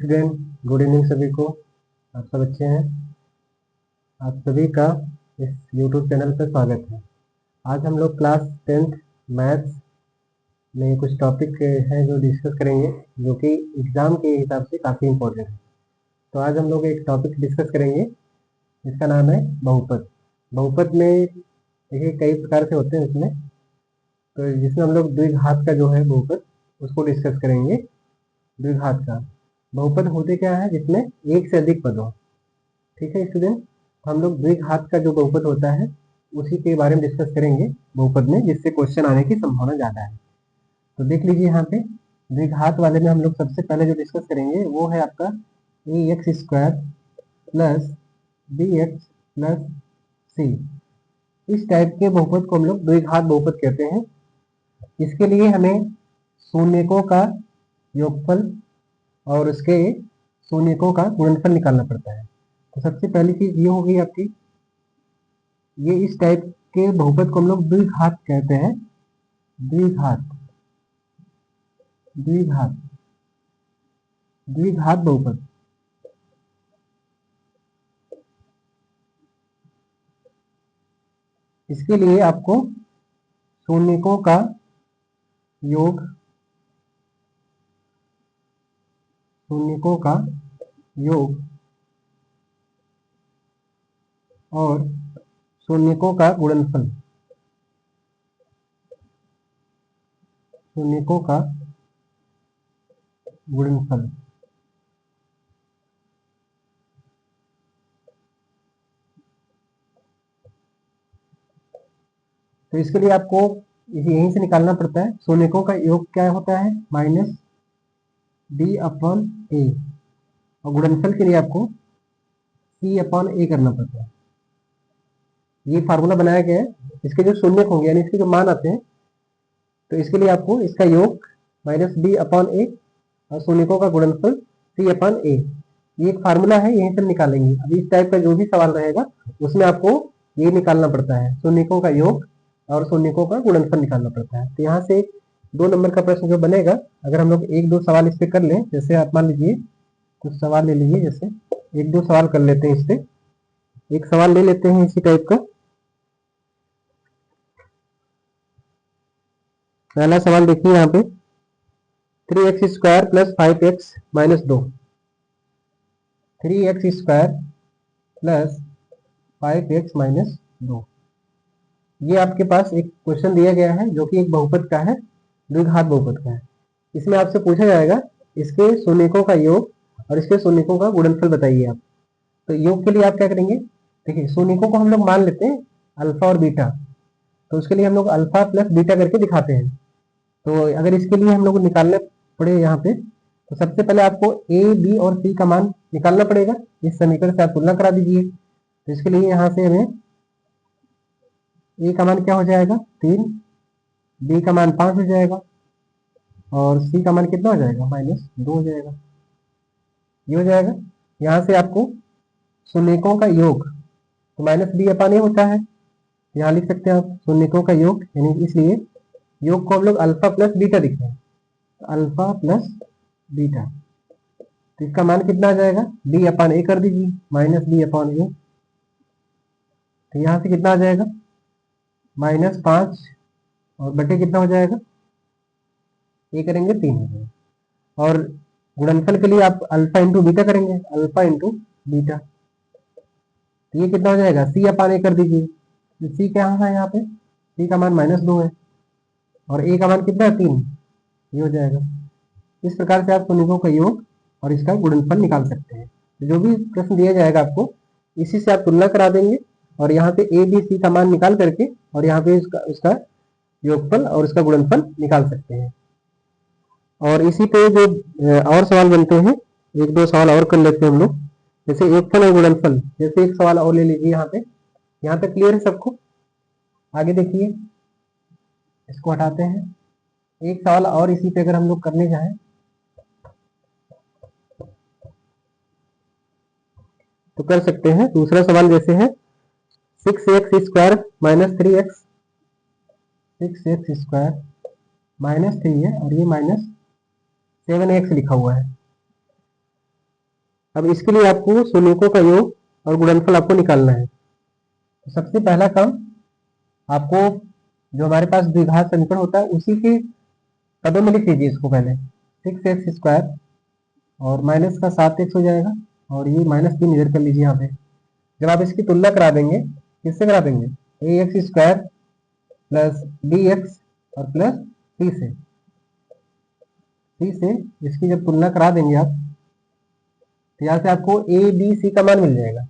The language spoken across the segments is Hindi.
स्टूडेंट, गुड इवनिंग सभी को। आप सब अच्छे हैं? आप सभी का इस YouTube चैनल पर स्वागत है। आज हम लोग क्लास 10th मैथ्स में कुछ टॉपिक हैं जो डिस्कस करेंगे, जो कि एग्ज़ाम के हिसाब से काफ़ी इम्पोर्टेंट है। तो आज हम लोग एक टॉपिक डिस्कस करेंगे, इसका नाम है बहुपद। बहुपद में देखिए कई प्रकार से होते हैं इसमें, तो जिसमें हम लोग द्विघात का जो है बहुपद उसको डिस्कस करेंगे। द्विघात का बहुपद होते क्या है, जिसमें एक से अधिक पद हो। ठीक है स्टूडेंट, हम लोग द्विघात का जो बहुपद होता है उसी के बारे में डिस्कस करेंगे बहुपद में, जिससे क्वेश्चन आने की संभावना ज़्यादा है। तो देख लीजिए यहाँ पे द्विघात वाले में हम लोग सबसे पहले जो डिस्कस करेंगे वो है आपका ax² plus bx plus c। इस टाइप के बहुपद को हम लोग द्विघात बहुपद कहते हैं। इसके लिए हमें शून्यकों का योगफल और उसके शून्यकों का गुणनफल निकालना पड़ता है। तो सबसे पहली चीज ये होगी आपकी, ये इस टाइप के बहुपद को हम लोग द्विघात कहते हैं। द्विघात द्विघात द्विघात बहुपद। इसके लिए आपको शून्यकों का योग, शून्यकों का योग और शून्यकों का गुणनफल, शून्यकों का गुणनफल। तो इसके लिए आपको यहीं से निकालना पड़ता है। शून्यकों का योग क्या होता है, माइनस b अपॉन ए, और गुणनफल के लिए आपको c अपॉन ए करना पड़ता है। ये फार्मूला बनाया गया है। इसके जो शून्यक होंगे यानी इसके जो मान आते हैं, तो इसके लिए आपको इसका योग माइनस b अपॉन ए और शून्यकों का गुणनफल c अपॉन ए, ये एक फार्मूला है, यहीं से निकालेंगे। अभी इस टाइप का जो भी सवाल रहेगा उसमें आपको ये निकालना पड़ता है, शून्यकों का योग और शून्यकों का गुणनफल निकालना पड़ता है। तो यहाँ से 2 नंबर का प्रश्न जो बनेगा, अगर हम लोग 1-2 सवाल इस पे कर लें, जैसे आप मान लीजिए कुछ सवाल ले लीजिए, जैसे 1-2 सवाल कर लेते हैं इससे। एक सवाल ले लेते हैं इसी टाइप का। पहला सवाल देखिए यहाँ पे, 3x² plus 5x minus 2। 3x² plus 5x minus 2, ये आपके पास एक क्वेश्चन दिया गया है जो कि एक बहुपद का है, द्विघात बहुपद का है। इसमें आपसे पूछा जाएगा इसके शून्यकों का योग और इसके शून्यकों का गुणनफल बताइए आप। तो योग के लिए आप क्या करेंगे, देखिए शून्यकों को हम लोग मान लेते हैं अल्फा और बीटा, तो उसके लिए हम लोग अल्फा प्लस बीटा करके दिखाते हैं। तो अगर इसके लिए हम लोग निकालने पड़े यहाँ पे, तो सबसे पहले आपको ए, बी और सी का मान निकालना पड़ेगा। इस समीकरण से आप तुलना करा दीजिए। तो इसके लिए यहाँ से हमें ए का मान क्या हो जाएगा, 3, बी का मान 5 हो जाएगा और सी का मान कितना हो जाएगा, -2 हो जाएगा। ये हो जाएगा। यहाँ से आपको शून्यकों का योग, तो -b अपॉन ए होता है, यहाँ लिख सकते हैं आप शून्यकों का योग, यानी इसलिए योग को हम लोग अल्फा प्लस बीटा लिखते हैं। तो अल्फा प्लस बीटा, तो इसका मान कितना आ जाएगा, b अपॉन ए कर दीजिए, -b अपॉन ए। तो यहाँ से कितना आ जाएगा, -5 और बटे कितना हो जाएगा, ये करेंगे 3 हो जाएगा। और गुणनफल के लिए आप अल्फा इंटू बीटा करेंगे, अल्फा इंटू बीटा, तो ये कितना हो जाएगा, सी अपॉन ए कर दीजिए। तो सी क्या है यहाँ पे, सी का मान -2 है और ए का मान कितना है, 3, ये हो जाएगा। इस प्रकार से आप शून्यकों का योग और इसका गुणनफल निकाल सकते हैं। तो जो भी प्रश्न दिया जाएगा आपको, इसी से आप तुलना करा देंगे और यहाँ पे ए, बी, सी का मान निकाल करके और यहाँ पे उसका योगफल और उसका गुणनफल निकाल सकते हैं। और इसी पे जो और सवाल बनते हैं, 1-2 सवाल और कर लेते हैं हम लोग, जैसे योगफल और गुणनफल। जैसे एक सवाल और ले लीजिए यहाँ पे क्लियर है सबको, आगे देखिए, इसको हटाते हैं। एक सवाल और इसी पे अगर हम लोग करने जाएं तो कर सकते हैं। दूसरा सवाल जैसे है 6x² minus 3x, 6x² minus 3 है और ये -7x लिखा हुआ है। अब इसके लिए आपको शून्यकों का योग और गुणनफल आपको निकालना है। तो सबसे पहला काम आपको जो हमारे पास द्विघात समीकरण होता है उसी के पदों में लिख लीजिए इसको पहले। 6x² और माइनस का 7x हो जाएगा और ये -3 इधर कर लीजिए यहाँ पे। जब आप इसकी तुलना करा देंगे, किससे करा देंगे? ax² प्लस bx और प्लस c से इसकी जब तुलना करा देंगे आप, तो यहाँ से आपको a b c का मान मिल जाएगा।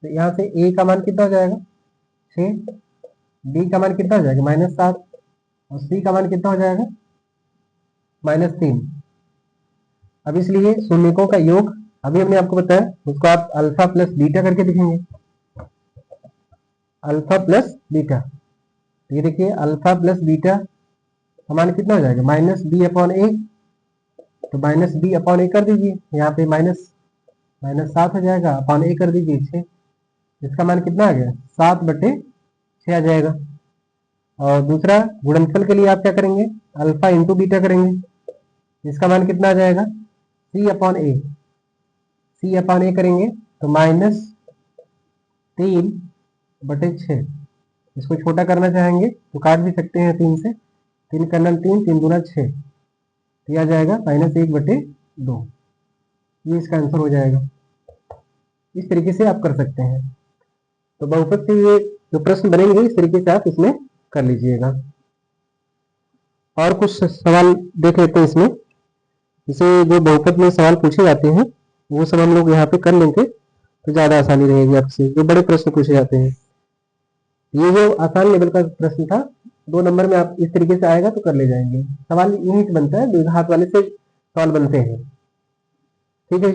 तो यहाँ से a का मान कितना हो जाएगा? 6, b का मान कितना हो जाएगा? -7 और c का मान कितना हो जाएगा? -3। अब इसलिए शून्यकों का योग अभी हमने आपको बताया, उसको आप अल्फा प्लस बीटा करके दिखेंगे। अल्फा प्लस बीटा, ये देखिए अल्फा प्लस बीटा का मान कितना हो जाएगा? -b/a। तो -b/a कर दीजिए, यहाँ पे -7 हो जाएगा, अपॉन a कर दीजिए 6। इसका मान कितना आ गया? 7/6 आ जाएगा। और दूसरा गुणनफल के लिए आप क्या करेंगे? अल्फा इंटू बीटा करेंगे। इसका मान कितना आ जाएगा? c/a। c/a करेंगे तो -3/6। इसको छोटा करना चाहेंगे तो काट भी सकते हैं 3 से। 3 का 3, 3 दूना 6, तो यह आ जाएगा -1/2। ये इसका आंसर हो जाएगा। इस तरीके से आप कर सकते हैं। तो बहुपद के ये जो प्रश्न बनेंगे इस तरीके से आप इसमें कर लीजिएगा। और कुछ सवाल देख लेते हैं इसमें। जैसे जो बहुपद में सवाल पूछे जाते हैं वो सब हम लोग यहाँ पे कर लेंगे तो ज़्यादा आसानी रहेगी आपसे। जो बड़े प्रश्न पूछे जाते हैं, ये जो आसान लेवल का प्रश्न था 2 नंबर में, आप इस तरीके से आएगा तो कर ले जाएंगे। सवाल यही से बनता है, द्विघात वाले से सवाल बनते हैं। ठीक है।